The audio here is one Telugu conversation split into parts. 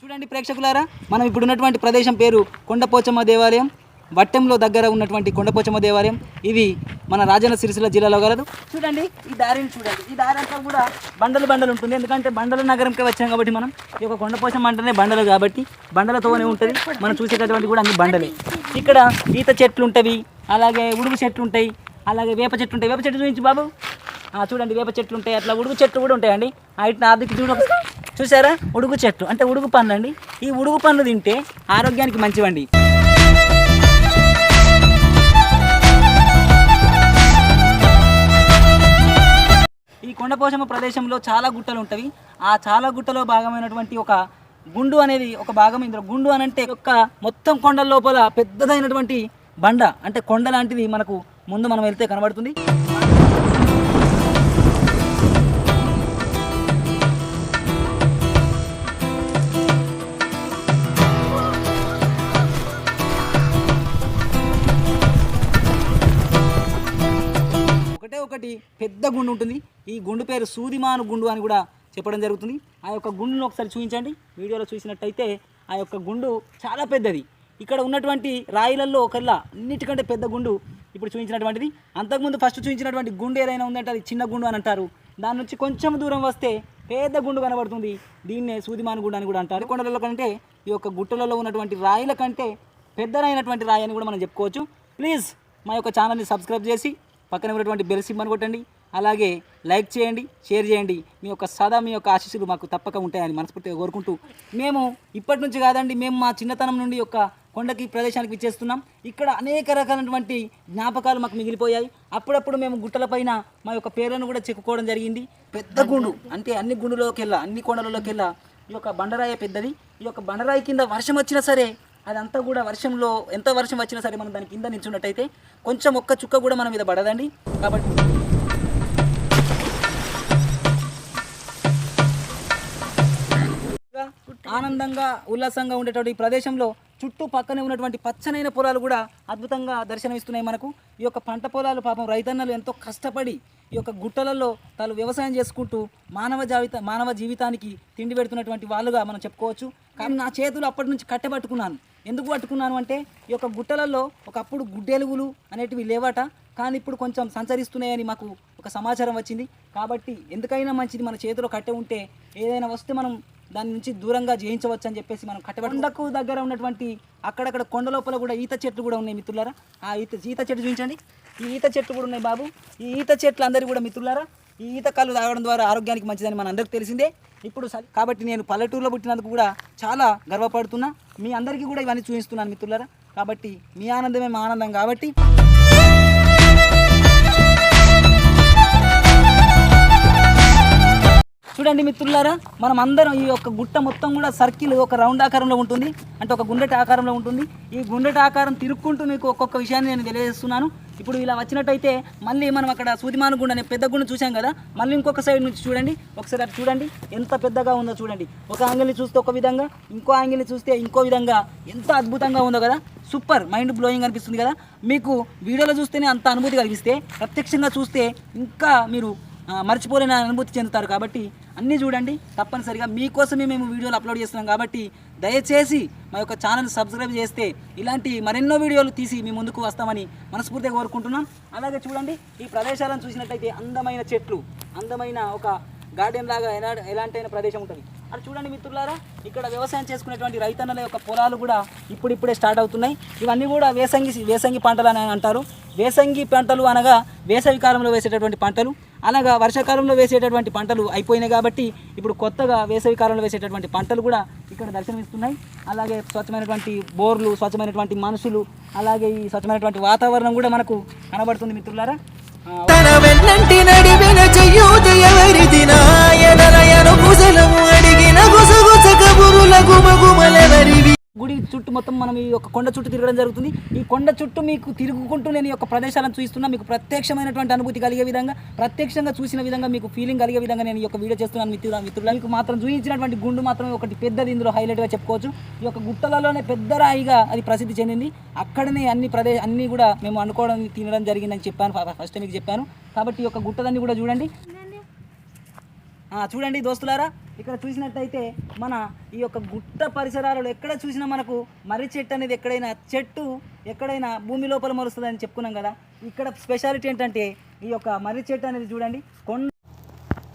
చూడండి ప్రేక్షకులారా, మనం ఇప్పుడు ఉన్నటువంటి ప్రదేశం పేరు కొండపోచమ్మ దేవాలయం. వట్టెంలో దగ్గర ఉన్నటువంటి కొండపోచమ్మ దేవాలయం. ఇది మన రాజన్న సిరిసిల్ల జిల్లాలో గలదు. చూడండి ఈ దారిని చూడండి. ఈ దారి అంతా కూడా బండలు ఉంటుంది. ఎందుకంటే బండల నగరంకి వచ్చాం కాబట్టి మనం ఈ యొక్క కొండపోచమ్మ అంటేనే బండలు కాబట్టి బండలతోనే ఉంటుంది. మనం చూసేటటువంటి కూడా అన్ని బండలే. ఇక్కడ ఈత చెట్లు ఉంటవి, అలాగే ఉడుగు చెట్లు ఉంటాయి, అలాగే వేప చెట్లు ఉంటాయి. వేప చెట్లు చూపించు బాబు. చూడండి వేప చెట్లు ఉంటాయి, అట్లా ఉడుగు చెట్లు కూడా ఉంటాయండి. ఇట్లా ఆదికి చూసారా, ఉడుగు చెట్లు అంటే ఉడుగు పండ్లు అండి. ఈ ఉడుగు పండ్లు తింటే ఆరోగ్యానికి మంచివండి. ఈ కొండపోచమ్మ ప్రదేశంలో చాలా గుట్టలు ఉంటాయి. ఆ చాలా గుట్టలో భాగమైనటువంటి ఒక గుండు అనేది ఒక భాగం. ఇందులో గుండు అని అంటే ఒక మొత్తం కొండల లోపల పెద్దదైనటువంటి బండ అంటే కొండ లాంటిది మనకు ముందు మనం వెళ్తే కనబడుతుంది. ఒకటి పెద్ద గుండు ఉంటుంది. ఈ గుండు పేరు సూదిమాను గుండు అని కూడా చెప్పడం జరుగుతుంది. ఆ యొక్క గుండును ఒకసారి చూపించండి. వీడియోలో చూసినట్టయితే ఆ యొక్క గుండు చాలా పెద్దది. ఇక్కడ ఉన్నటువంటి రాయిలలో ఒకళ్ళ అన్నిటికంటే పెద్ద గుండు ఇప్పుడు చూపించినటువంటిది. అంతకుముందు ఫస్ట్ చూపించినటువంటి గుండు ఏదైనా ఉందంటే అది చిన్న గుండు అని అంటారు. దాని నుంచి కొంచెం దూరం వస్తే పెద్ద గుండు కనబడుతుంది. దీన్నే సూదిమాను గుండు అని కూడా అంటారు. కొండలలో కంటే ఈ యొక్క గుట్టలలో ఉన్నటువంటి రాయిల కంటే పెద్దదైనటువంటి రాయి అని కూడా మనం చెప్పుకోవచ్చు. ప్లీజ్ మా యొక్క ఛానల్ని సబ్స్క్రైబ్ చేసి పక్కన ఉన్నటువంటి బెల్ సింబల్ కొట్టండి. అలాగే లైక్ చేయండి, షేర్ చేయండి. మీ యొక్క సదా మీ యొక్క ఆశీస్సులు మాకు తప్పక ఉంటాయని మనస్ఫూర్తిగా కోరుకుంటూ, మేము ఇప్పటి నుంచి కాదండి, మేము మా చిన్నతనం నుండి యొక్క కొండకి ప్రదేశానికి విచ్చేస్తున్నాం. ఇక్కడ అనేక రకాలైనటువంటి జ్ఞాపకాలు మాకు మిగిలిపోయాయి. అప్పుడప్పుడు మేము గుట్టలపైన మా యొక్క పేర్లను కూడా చెక్కుకోవడం జరిగింది. పెద్ద గుండు అంటే అన్ని గుండులోకెల్లా అన్ని కొండలలోకెల్లా ఈ యొక్క బండరాయి పెద్దది. ఈ యొక్క బండరాయి కింద వర్షం వచ్చినా సరే అదంతా కూడా వర్షంలో ఎంత వర్షం వచ్చినా సరే మనం దాని కింద నిల్చున్నట్టయితే కొంచెం ఒక్క చుక్క కూడా మన మీద పడదండి. కాబట్టి ఆనందంగా ఉల్లాసంగా ఉండేటువంటి ఈ ప్రదేశంలో చుట్టూ పక్కనే ఉన్నటువంటి పచ్చనైన పొలాలు కూడా అద్భుతంగా దర్శనమిస్తున్నాయి మనకు. ఈ యొక్క పంట పొలాలు పాపం రైతన్నలు ఎంతో కష్టపడి ఈ యొక్క గుట్టలలో తాను వ్యవసాయం చేసుకుంటూ మానవ జీవితానికి తిండి పెడుతున్నటువంటి వాళ్ళుగా మనం చెప్పుకోవచ్చు. కానీ నా చేతులు అప్పటి నుంచి కట్టెపట్టుకున్నాను. ఎందుకు పట్టుకున్నాను అంటే ఈ యొక్క గుట్టలలో ఒకప్పుడు గుడ్డెలుగులు అనేటివి లేవట, కానీ ఇప్పుడు కొంచెం సంచరిస్తున్నాయని మాకు ఒక సమాచారం వచ్చింది. కాబట్టి ఎందుకైనా మంచిది మన చేతిలో కట్టె ఉంటే ఏదైనా వస్తే మనం దాని నుంచి దూరంగా జయించవచ్చు అని చెప్పేసి మనం కొండకు దగ్గర ఉన్నటువంటి అక్కడక్కడ కొండ లోపల కూడా ఈత చెట్లు కూడా ఉన్నాయి మిత్రులారా. ఆ ఈత చెట్టు చూపించండి. ఈ ఈత చెట్లు కూడా ఉన్నాయి బాబు. ఈ ఈత చెట్లు అందరికీ కూడా మిత్రులారా, ఈ ఈత కళ్ళు తాగడం ద్వారా ఆరోగ్యానికి మంచిదని మన అందరికీ తెలిసిందే. ఇప్పుడు కాబట్టి నేను పల్లెటూరులో పుట్టినందుకు కూడా చాలా గర్వపడుతున్నా. మీ అందరికీ కూడా ఇవన్నీ చూపిస్తున్నాను మిత్రులారా. కాబట్టి మీ ఆనందమే మా ఆనందం. కాబట్టి చూడండి మిత్రులారా, మనం అందరం ఈ యొక్క గుట్ట మొత్తం కూడా సర్కిల్ ఒక రౌండ్ ఆకారంలో ఉంటుంది, అంటే ఒక గుండ్రటి ఆకారంలో ఉంటుంది. ఈ గుండ్రటి ఆకారం తిరుక్కుంటూ మీకు ఒక్కొక్క విషయాన్ని నేను తెలియజేస్తున్నాను. ఇప్పుడు ఇలా వచ్చినట్టయితే మళ్ళీ మనం అక్కడ సూదిమాను గుండు అనే పెద్ద గుండు చూసాం కదా, మళ్ళీ ఇంకొక సైడ్ నుంచి చూడండి. ఒకసారి అటు చూడండి ఎంత పెద్దగా ఉందో చూడండి. ఒక యాంగిల్ని చూస్తే ఒక విధంగా, ఇంకో యాంగిల్ని చూస్తే ఇంకో విధంగా ఎంత అద్భుతంగా ఉందో కదా. సూపర్ మైండ్ బ్లోయింగ్ అనిపిస్తుంది కదా. మీకు వీడియోలో చూస్తేనే అంత అనుభూతి కలిగిస్తే ప్రత్యక్షంగా చూస్తే ఇంకా మీరు మర్చిపోలేని అనుభూతి చెందుతారు. కాబట్టి అన్నీ చూడండి తప్పనిసరిగా. మీకోసమే మేము వీడియోలు అప్లోడ్ చేస్తున్నాం. కాబట్టి దయచేసి మా యొక్క ఛానల్ సబ్స్క్రైబ్ చేస్తే ఇలాంటి మరెన్నో వీడియోలు తీసి మీ ముందుకు వస్తామని మనస్ఫూర్తిగా కోరుకుంటున్నాం. అలాగే చూడండి ఈ ప్రదేశాలను చూసినట్టయితే అందమైన చెట్లు, అందమైన ఒక గార్డెన్ లాగా ఎలాంటి ప్రదేశం ఉంటుంది. అది చూడండి మిత్రులారా, ఇక్కడ వ్యవసాయం చేసుకునేటువంటి రైతన్నల యొక్క పొలాలు కూడా ఇప్పుడిప్పుడే స్టార్ట్ అవుతున్నాయి. ఇవన్నీ కూడా వేసంగి పంటలు అని అంటారు. వేసంగి పంటలు అనగా వేసవి కాలంలో వేసేటటువంటి పంటలు, అలాగా వర్షాకాలంలో వేసేటటువంటి పంటలు అయిపోయినాయి. కాబట్టి ఇప్పుడు కొత్తగా వేసవి కాలంలో వేసేటటువంటి పంటలు కూడా ఇక్కడ దర్శనమిస్తున్నాయి. అలాగే స్వచ్ఛమైనటువంటి బోర్లు, స్వచ్ఛమైనటువంటి మనుషులు, అలాగే ఈ స్వచ్ఛమైనటువంటి వాతావరణం కూడా మనకు కనబడుతుంది మిత్రులారా. తన వెన్నంటి నడిపిన చెయ్యూత ఎవరిది నాయనరయను కుశలము అడిగిన గుసగుస కబురుల గుమగుమలెవరివి. గుడి చుట్టూ మొత్తం మనం ఈ యొక్క కొండ చుట్టూ తిరగడం జరుగుతుంది. ఈ కొండ చుట్టూ మీకు తిరుగుకుంటూ నేను ఈ యొక్క ప్రదేశాలను చూపిస్తున్నా. మీకు ప్రత్యక్షమైనటువంటి అనుభూతి కలిగే విధంగా, ప్రత్యక్షంగా చూసిన విధంగా మీకు ఫీలింగ్ కలిగే విధంగా నేను ఈ యొక్క వీడియో చేస్తున్నాను మిత్రులు. మీకు మాత్రం చూపించినటువంటి గుండు మాత్రం ఒకటి పెద్దది ఇందులో హైలైట్గా చెప్పుకోవచ్చు. ఈ యొక్క గుట్టలలోనే పెద్ద రాయిగా అది ప్రసిద్ధి చెందింది. అక్కడనే అన్ని కూడా మేము అనుకోవడం తినడం జరిగిందని చెప్పాను, ఫస్ట్ మీకు చెప్పాను. కాబట్టి ఈ యొక్క గుట్టలన్నీ కూడా చూడండి దోస్తులారా. ఇక్కడ చూసినట్టయితే మన ఈ యొక్క గుట్ట పరిసరాలలో ఎక్కడ చూసినా మనకు మర్రి చెట్టు అనేది ఎక్కడైనా భూమి లోపల మరుస్తుందని చెప్పుకున్నాం కదా. ఇక్కడ స్పెషాలిటీ ఏంటంటే ఈ యొక్క మర్రి చెట్టు అనేది చూడండి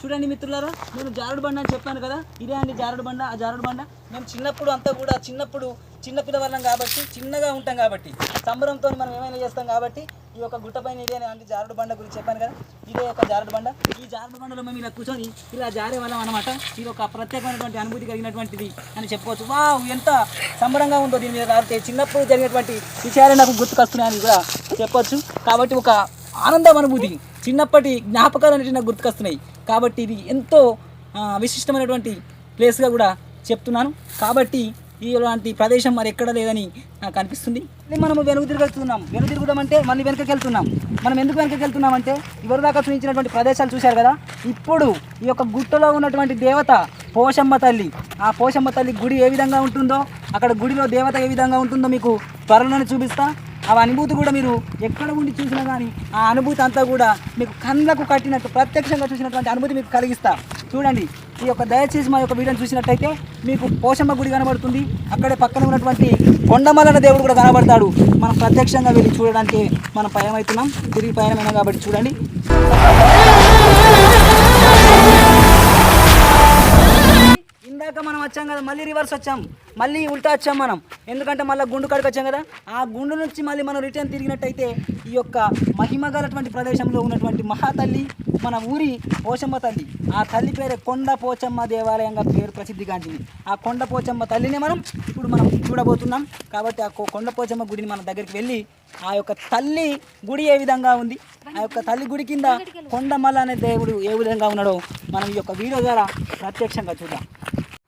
చూడండి మిత్రులారా, నేను జారుడు బండ అని చెప్పాను కదా, ఇదే అండి జారుడు బండ. ఆ జారుడు బండ మేము చిన్నప్పుడు అంతా కూడా చిన్న పిల్లవాళ్ళం కాబట్టి, చిన్నగా ఉంటాం కాబట్టి, సంబరంతో మనం ఏమైనా చేస్తాం కాబట్టి ఈ యొక్క గుట్ట పైన ఇదే అండి జారుడు బండ గురించి చెప్పాను కదా, ఇదే యొక్క జారుడు బండ. ఈ జారుడు బండలో మేము ఇలా కూర్చొని ఇలా జారే వాళ్ళం అనమాట. ఇది ఒక ప్రత్యేకమైనటువంటి అనుభూతి కలిగినటువంటిది అని చెప్పుకోవచ్చు. వావ్, ఎంత సంబరంగా ఉందో దీని మీద రాస్తే. చిన్నప్పుడు జరిగినటువంటి విషయాలు నాకు గుర్తుకొస్తున్నాయని కూడా చెప్పొచ్చు. కాబట్టి ఒక ఆనందం అనుభూతి, చిన్నప్పటి జ్ఞాపకాలు అనేవి నాకు గుర్తుకొస్తున్నాయి. కాబట్టి ఇది ఎంతో విశిష్టమైనటువంటి ప్లేస్గా కూడా చెప్తున్నాను. కాబట్టి ఇలాంటి ప్రదేశం మరి ఎక్కడ లేదని నాకు అనిపిస్తుంది. మనము వెనుదిరుగుదాం అంటే మళ్ళీ వెనకకి వెళ్తున్నాం. మనం ఎందుకు వెనకకి వెళ్తున్నాం అంటే ఇవరిదాకా చూపించినటువంటి ప్రదేశాలు చూశారు కదా. ఇప్పుడు ఈ యొక్క గుట్టలో ఉన్నటువంటి దేవత పోషమ్మ తల్లి, ఆ పోషమ్మ తల్లి గుడి ఏ విధంగా ఉంటుందో, అక్కడ గుడిలో దేవత ఏ విధంగా ఉంటుందో మీకు త్వరలోనే చూపిస్తా. ఆ అనుభూతి కూడా మీరు ఎక్కడ ఉండి చూసినా కానీ ఆ అనుభూతి అంతా కూడా మీకు కళ్ళకు కట్టినట్టు ప్రత్యక్షంగా చూసినటువంటి అనుభూతి మీకు కలిగిస్తా. చూడండి, ఈ యొక్క దయచేసి మా యొక్క వీడియోని చూసినట్టయితే మీకు పోషమ్మ గుడి కనబడుతుంది. అక్కడే పక్కన ఉన్నటువంటి కొండమల్లన దేవుడు కూడా కనబడతాడు. మనం ప్రత్యక్షంగా వెళ్ళి చూడడానికి మనం పయనమవుతున్నాం, తిరిగి పయనమైనాం కాబట్టి చూడండి. ఇందాక మనం వచ్చాం కదా, మళ్ళీ రివర్స్ వచ్చాం, మళ్ళీ ఉల్టా వచ్చాం మనం. ఎందుకంటే మళ్ళీ గుండు కాడికి వచ్చాం కదా. ఆ గుండు నుంచి మళ్ళీ మనం రిటర్న్ తిరిగినట్టయితే ఈ యొక్క మహిమగలటువంటి ప్రదేశంలో ఉన్నటువంటి మహాతల్లి మన ఊరి పోచమ్మ తల్లి, ఆ తల్లి పేరే కొండ పోచమ్మ దేవాలయంగా పేరు ప్రసిద్ధిగాంచింది. ఆ కొండ పోచమ్మ తల్లిని మనం చూడబోతున్నాం. కాబట్టి ఆ కొండ పోచమ్మ గుడిని మన దగ్గరికి వెళ్ళి ఆ యొక్క తల్లి గుడి ఏ విధంగా ఉంది, ఆ యొక్క తల్లి గుడి కింద కొండమల్ల అనే దేవుడు ఏ విధంగా ఉన్నాడో మనం ఈ యొక్క వీడియో ద్వారా ప్రత్యక్షంగా చూద్దాం.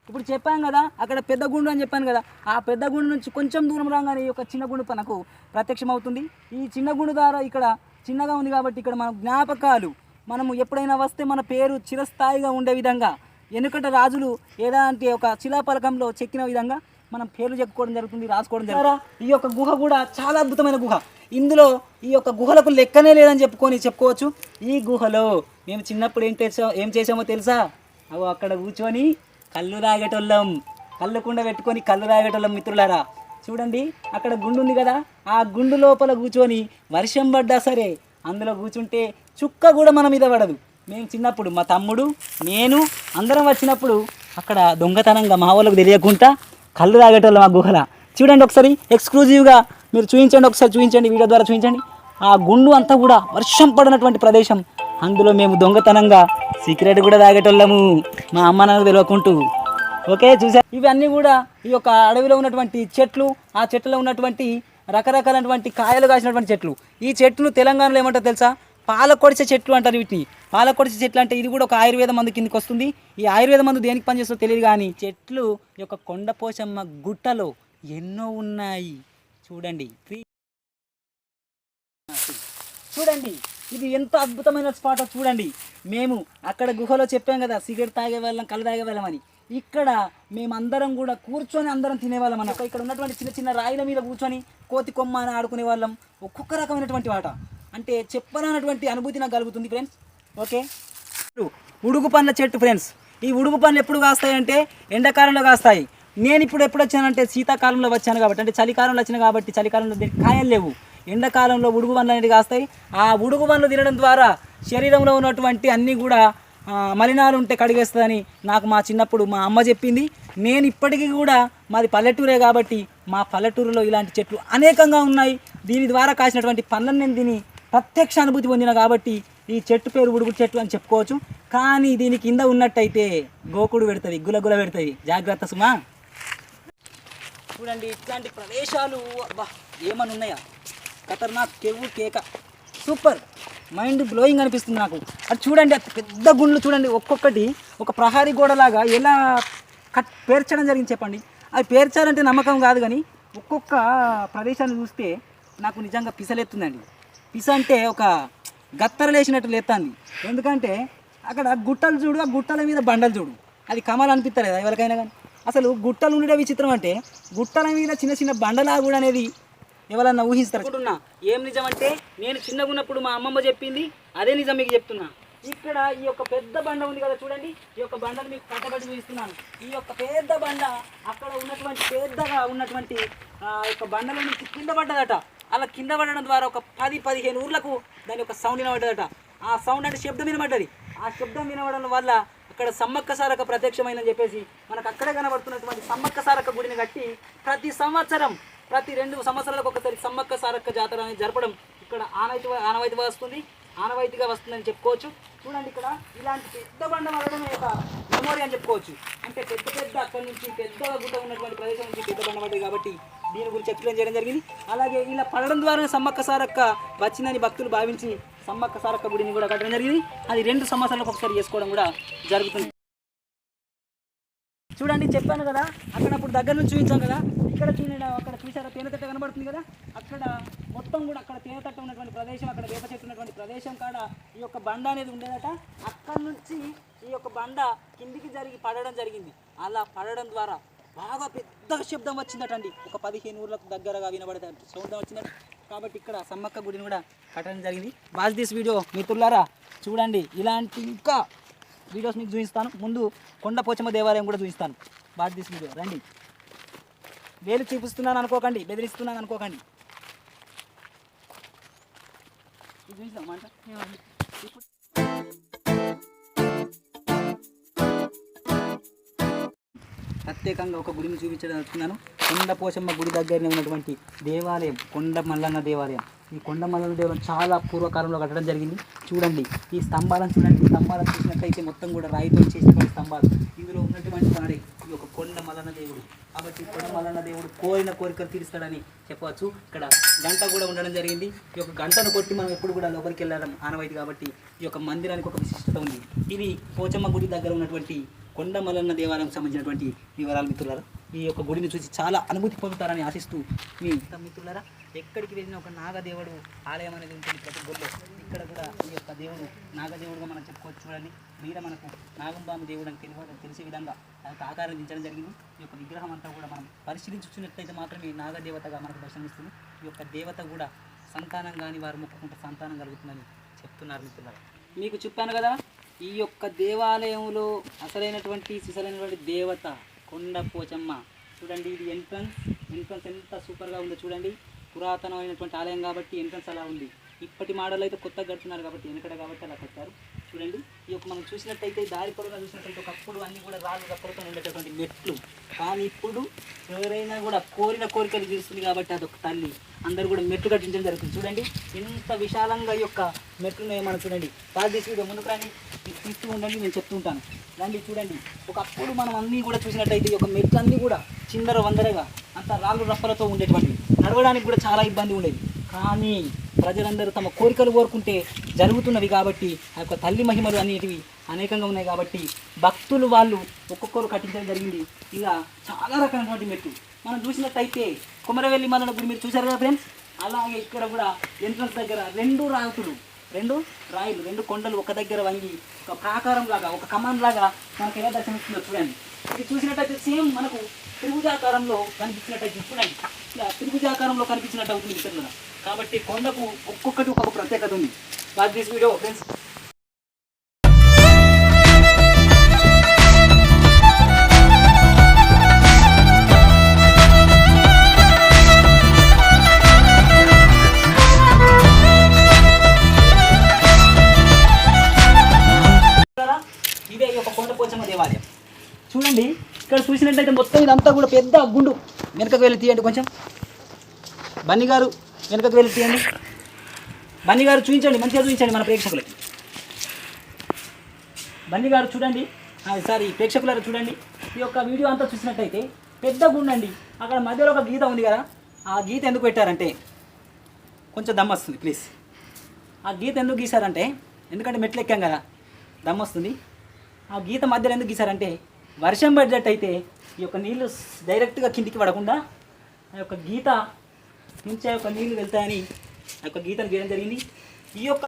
ఇప్పుడు చెప్పాం కదా, అక్కడ పెద్ద గుండు అని చెప్పాను కదా, ఆ పెద్ద గుండు నుంచి కొంచెం దూరం రాగానే ఈ యొక్క చిన్న గుండు మనకు ప్రత్యక్షం అవుతుంది. ఈ చిన్న గుండు ద్వారా ఇక్కడ చిన్నగా ఉంది కాబట్టి ఇక్కడ మన జ్ఞాపకాలు, మనము ఎప్పుడైనా వస్తే మన పేరు చిరస్థాయిగా ఉండే విధంగా, ఎందుకంటే రాజులు ఏదంటే ఒక శిలాపలకంలో చెక్కిన విధంగా మనం పేర్లు చెప్పుకోవడం జరుగుతుంది, రాసుకోవడం జరుగుతుంది. ఈ యొక్క గుహ కూడా చాలా అద్భుతమైన గుహ. ఇందులో ఈ యొక్క గుహలకు లెక్కనే లేదని చెప్పుకోవచ్చు. ఈ గుహలో మేము చిన్నప్పుడు ఏం చేసామో తెలుసా? అవి అక్కడ కూర్చొని కళ్ళు తాగేటోళ్ళం, కళ్ళు కుండ పెట్టుకొని కళ్ళు తాగేటోళ్ళం. మిత్రులారా చూడండి, అక్కడ గుండు ఉంది కదా, ఆ గుండు లోపల కూర్చొని వర్షం పడ్డా సరే అందులో కూర్చుంటే చుక్క కూడా మన మీద పడదు. మేము చిన్నప్పుడు మా తమ్ముడు నేను అందరం వచ్చినప్పుడు అక్కడ దొంగతనంగా మా వాళ్ళకు తెలియకుండా కళ్ళు తాగేటోళ్ళం ఆ గుహల. చూడండి ఒకసారి ఎక్స్క్లూజివ్గా మీరు చూపించండి, వీడియో ద్వారా చూపించండి. ఆ గుండు అంతా కూడా వర్షం పడినటువంటి ప్రదేశం. అందులో మేము దొంగతనంగా సీక్రెట్ కూడా తాగేటోళ్ళము మా అమ్మ నాన్నకు తెలియకుంటూ. ఓకే, చూసారు. ఇవన్నీ కూడా ఈ యొక్క అడవిలో ఉన్నటువంటి చెట్లు, ఆ చెట్లలో ఉన్నటువంటి రకరకాలైనటువంటి కాయలు కాసినటువంటి చెట్లు. ఈ చెట్లు తెలంగాణలో ఏమంటారు తెలుసా? పాలకొడిసే చెట్లు అంటారు వీటిని. పాలకొడిసే చెట్లు అంటే ఇది కూడా ఒక ఆయుర్వేద మందు కిందకి వస్తుంది. ఈ ఆయుర్వేద మందు దేనికి పనిచేస్తుందో తెలియదు కానీ చెట్లు ఈ యొక్క కొండపోచమ్మ గుట్టలో ఎన్నో ఉన్నాయి. చూడండి ఇది ఎంత అద్భుతమైన స్పాట్ చూడండి. మేము అక్కడ గుహలో చెప్పాం కదా, సిగరెట్ తాగే వాళ్ళం, కళ్ళు తాగే వాళ్ళం అని. ఇక్కడ మేమందరం కూడా కూర్చొని అందరం తినేవాళ్ళం అన్నమాట. ఇక్కడ ఉన్నటువంటి చిన్న చిన్న రాయిల మీద కూర్చొని కోతి కొమ్మ అని ఆడుకునే వాళ్ళం. ఒక్కొక్క రకమైనటువంటి ఆట అంటే చెప్పనటువంటి అనుభూతి నాకు కలుగుతుంది ఫ్రెండ్స్. ఓకే, ఉడుగు పండ్ల చెట్టు ఫ్రెండ్స్. ఈ ఉడుగు పండ్లు ఎప్పుడు కాస్తాయి అంటే ఎండాకాలంలో కాస్తాయి. నేను ఇప్పుడు ఎప్పుడు వచ్చానంటే శీతాకాలంలో వచ్చాను కాబట్టి, అంటే చలికాలంలో వచ్చిన కాబట్టి చలికాలంలో దీనికి కాయలు లేవు. ఎండాకాలంలో ఉడుగు పండ్లు అనేవి కాస్తాయి. ఆ ఉడుగు పండ్లు తినడం ద్వారా శరీరంలో ఉన్నటువంటి అన్నీ కూడా మలినాలు ఉంటే కడిగేస్తుందని నాకు మా చిన్నప్పుడు మా అమ్మ చెప్పింది. నేను ఇప్పటికీ కూడా మాది పల్లెటూరే కాబట్టి మా పల్లెటూరులో ఇలాంటి చెట్లు అనేకంగా ఉన్నాయి. దీని ద్వారా కాసినటువంటి పండ్లను నేను దీని ప్రత్యక్ష అనుభూతి పొందిన కాబట్టి ఈ చెట్టు పేరు ఉడుగు చెట్టు అని చెప్పుకోవచ్చు. కానీ దీని కింద ఉన్నట్టయితే గోకుడు పెడుతుంది, గులగుల పెడుతుంది. జాగ్రత్త సుమా. చూడండి ఇట్లాంటి ప్రదేశాలు అబ్బా ఏమని ఉన్నాయా, ఖతర్నాక్ కేవు కేక సూపర్ మైండ్ బ్లోయింగ్ అనిపిస్తుంది నాకు. అది చూడండి, అది పెద్ద గుండ్లు చూడండి, ఒక్కొక్కటి ఒక ప్రహారీ గోడలాగా ఎలా పేర్చడం జరిగింది చెప్పండి. అది పేర్చాలంటే నమ్మకం కాదు కానీ ఒక్కొక్క ప్రదేశాన్ని చూస్తే నాకు నిజంగా పిసలెత్తుందండి. పిస అంటే ఒక గత్తరలేసినట్టు లేస్తుంది. ఎందుకంటే అక్కడ గుట్టలు చూడు, ఆ గుట్టల మీద బండలు చూడు, అది కమలు అనిపిస్తారు కదా ఎవరికైనా కానీ. అసలు గుట్టలు ఉండేది విచిత్రం అంటే గుట్టల మీద చిన్న చిన్న బండలా కూడా అనేది ఎవరన్నా ఊహిస్తారు. ఏం నిజం అంటే నేను చిన్నగా ఉన్నప్పుడు మా అమ్మమ్మ చెప్పింది అదే నిజం మీకు చెప్తున్నా. ఇక్కడ ఈ యొక్క పెద్ద బండ ఉంది కదా చూడండి, ఈ యొక్క బండను మీకు కట్టబడి చూపిస్తున్నాను. ఈ యొక్క పెద్ద బండ అక్కడ ఉన్నటువంటి పెద్దగా ఉన్నటువంటి యొక్క బండల నుంచి కింద పడ్డదట. అలా కింద పడడం ద్వారా ఒక 10-15 ఊర్లకు దాని యొక్క సౌండ్ వినబడ్డదట. ఆ సౌండ్ అంటే శబ్దం వినబడ్డది. ఆ శబ్దం వినబడడం వల్ల అక్కడ సమ్మక్క సారక్క ప్రత్యక్షమైందని చెప్పేసి మనకు అక్కడే కనబడుతున్నటువంటి సమ్మక్క సారక్క గుడిని కట్టి ప్రతి సంవత్సరం ప్రతి 2 సంవత్సరాలకు ఒకసారి సమ్మక్క సారక్క జాతర అనేది జరపడం ఇక్కడ ఆనవాయితీగా వస్తుందని చెప్పుకోవచ్చు. చూడండి ఇక్కడ ఇలాంటి పెద్ద బండ పడడమే ఒక మెమోరీ అని చెప్పుకోవచ్చు. అంటే పెద్ద అక్కడి నుంచి పెద్దగా గుట్ట ఉన్నటువంటి ప్రదేశం నుంచి పెద్ద బండ పడ్డది కాబట్టి దీని గురించి ఎక్స్ప్లెయిన్ చేయడం జరిగింది. అలాగే ఇలా పడడం ద్వారా సమ్మక్క సారక్క వచ్చిందని భక్తులు భావించి సమ్మక్క సారక్క గుడిని కూడా కట్టడం జరిగింది. అది 2 సంవత్సరాలకు ఒకసారి చేసుకోవడం కూడా జరుగుతుంది. చూడండి చెప్పాను కదా, అక్కడ అప్పుడు దగ్గర నుంచి చూపించాం కదా, ఇక్కడ చూడండి అక్కడ చూసారా తేనెతట్ట కనబడుతుంది కదా, అక్కడ మొత్తం కూడా అక్కడ తేనెతట్ట ఉన్నటువంటి ప్రదేశం, అక్కడ వేప చెట్టు ఉన్నటువంటి ప్రదేశం కాడ ఈ యొక్క బండ అనేది ఉండేదట. అక్కడ నుంచి ఈ యొక్క బండ కిందికి జరిగి పడడం జరిగింది. అలా పడడం ద్వారా బాగా పెద్ద శబ్దం వచ్చిందట అండి. ఒక 15 ఊర్లకు దగ్గరగా వినబడే శబ్దం వచ్చిందట. కాబట్టి ఇక్కడ సమ్మక్క గుడిని కూడా కట్టడం జరిగింది. వాచ్ దిస్ వీడియో మిత్రులారా, చూడండి ఇలాంటి ఇంకా వీడియోస్ మీకు చూపిస్తాను. ముందు కొండ పోచమ్మ దేవాలయం కూడా చూపిస్తాను. Watch this video. రండి, వేలు చూపిస్తున్నాను అనుకోకండి, బెదిరిస్తున్నాను అనుకోకండి. ఇది చూపిస్తాం మాట. ఇప్పుడు ప్రత్యేకంగా ఒక గుడిని చూపించడం అనుకున్నాను. కొండ పోచమ్మ గుడి దగ్గరనే ఉన్నటువంటి దేవాలయం కొండ మల్లన్న దేవాలయం. ఈ కొండ మల్లన్న దేవాలయం చాలా పూర్వకాలంలో కట్టడం జరిగింది. చూడండి ఈ స్తంభాలను చూడండి. ఈ స్తంభాలను చూసినట్లయితే మొత్తం కూడా రాయితో చేసినటువంటి స్తంభాలు. ఇందులో ఉన్నటువంటి వాడే ఈ యొక్క కొండ మల్లన్న దేవుడు. కాబట్టి కొండ మల్లన్న దేవుడు కోరిన కోరికలు తీరుస్తాడని చెప్పవచ్చు. ఇక్కడ గంట కూడా ఉండడం జరిగింది. ఈ యొక్క గంటను కొట్టి మనం ఎప్పుడు కూడా లోపలికి వెళ్ళడం ఆనవాయితీ. కాబట్టి ఈ యొక్క మందిరానికి ఒక విశిష్టత ఉంది. ఇది పోచమ్మ గుడి దగ్గర ఉన్నటువంటి కొండ మల్లన్న దేవాలయం సంబంధించినటువంటి వివరాలు మిత్రులారా. ఈ యొక్క గుడిని చూసి చాలా అనుభూతి పొందుతారని ఆశిస్తూ మీ మిత్రులారా, ఎక్కడికి వెళ్ళిన ఒక నాగదేవుడు ఆలయం అనేది ఉంటుంది ప్రతి గుడిలో. ఇక్కడ కూడా ఈ యొక్క దేవుడు నాగదేవుడుగా మనం చెప్పుకోవచ్చు. చూడండి మీద మనకు నాగంబాము దేవుడు అని తెలిసే విధంగా ఆకారం దించడం జరిగింది. ఈ యొక్క విగ్రహం అంతా కూడా మనం పరిశీలించుకున్నట్లయితే మాత్రమే నాగదేవతగా మనకు దర్శనమిస్తుంది. ఈ యొక్క దేవత కూడా సంతానం కానీ వారు మొక్కుకుంటే సంతానం కలుగుతుందని చెప్తున్నారు మిత్రులారా. మీకు చెప్పాను కదా, ఈ యొక్క దేవాలయంలో అసలైనటువంటి సిసలైనటువంటి దేవత కొండ పోచమ్మ. చూడండి ఇది ఎంట్రన్స్ ఎంత సూపర్గా ఉందో చూడండి. పురాతనమైనటువంటి ఆలయం కాబట్టి ఎంట్రన్స్ అలా ఉంది. ఇప్పటి మోడల్ అయితే కొత్తగా కడుతున్నారు కాబట్టి వెనకడ కాబట్టి అలా కట్టారు. చూడండి ఈ యొక్క మనం చూసినట్టయితే దారి పొడవునా చూసినట్టయితే ఒకప్పుడు అన్నీ కూడా రాళ్ళు రప్పలతో ఉండేటటువంటి మెట్లు. కానీ ఇప్పుడు ఎవరైనా కూడా కోరిన కోరికలు తీరుస్తుంది కాబట్టి అదొక తల్లి. అందరూ కూడా మెట్లు కట్టించడం జరుగుతుంది. చూడండి ఎంత విశాలంగా ఈ యొక్క మెట్లు మనం చూడండి. బాగా ముందుకు రండి, తీస్తూ ఉండండి, నేను చెప్తూ ఉంటాను. రండి చూడండి. ఒకప్పుడు మనం అన్నీ కూడా చూసినట్టయితే ఈ యొక్క మెట్లు అన్నీ కూడా చిందర వందరగా అంత రాళ్ళు రప్పలతో ఉండేటువంటి, నడవడానికి కూడా చాలా ఇబ్బంది ఉండేది. కానీ ప్రజలందరూ తమ కోరికలు కోరుకుంటే జరుగుతున్నవి కాబట్టి ఆ యొక్క తల్లి మహిమలు అనేటివి అనేకంగా ఉన్నాయి కాబట్టి భక్తులు వాళ్ళు ఒక్కొక్కరు కట్టించడం జరిగింది. ఇలా చాలా రకాలైనటువంటి మెట్లు మనం చూసినట్టయితే కొమరవెల్లి మల్లన్న గుడి మీరు చూశారు కదా ఫ్రెండ్స్. అలాగే ఇక్కడ కూడా ఎంట్రన్స్ దగ్గర 2 రాయిలు 2 కొండలు ఒక దగ్గర వంగి ఒక ప్రాకారం లాగా ఒక కమాన్ లాగా మనకు ఎలా దర్శనమిస్తుందో చూడండి. ఇది చూసినట్టయితే సేమ్ మనకు త్రిభుజాకారంలో కనిపించినట్టయితే చూడండి, ఇలా త్రిభుజాకారంలో కనిపించినట్టు అవుతుంది మిత్రులు. కాబట్టి కొండకు ఒక్కొక్కటి ఒక్కొక్క ప్రత్యేకత ఉంది. Watch this video friends. ఇదే ఈ యొక్క కొండ పోచమ్మ దేవాలయం. చూడండి ఇక్కడ చూసినట్టయితే మొత్తం ఇదంతా కూడా పెద్ద గుండు. వెనకకు వెళ్ళి తీయండి కొంచెం. బన్నీ గారు వెనకకు వెళ్ళి తీయండి. బన్నీ గారు చూపించండి, మంచిగా చూపించండి మన ప్రేక్షకులకి. బన్నీ గారు చూడండి, సారీ ప్రేక్షకులారు చూడండి. ఈ యొక్క వీడియో అంతా చూసినట్టయితే పెద్ద గుండు అండి. అక్కడ మధ్యలో ఒక గీత ఉంది కదా, ఆ గీత ఎందుకు పెట్టారంటే కొంచెం దమ్ వస్తుంది ప్లీజ్. ఆ గీత ఎందుకు గీశారంటే ఎందుకంటే మెట్లు ఎక్కాం కదా దమ్ వస్తుంది. ఆ గీత మధ్యలో ఎందుకు గీశారంటే వర్షం పడ్డట్టయితే ఈ యొక్క నీళ్లు డైరెక్ట్గా కిందికి పడకుండా ఆ యొక్క గీత నుంచి ఆ యొక్క నీళ్లు వెళ్తాయని ఆ యొక్క గీతను గీయడం జరిగింది. ఈ యొక్క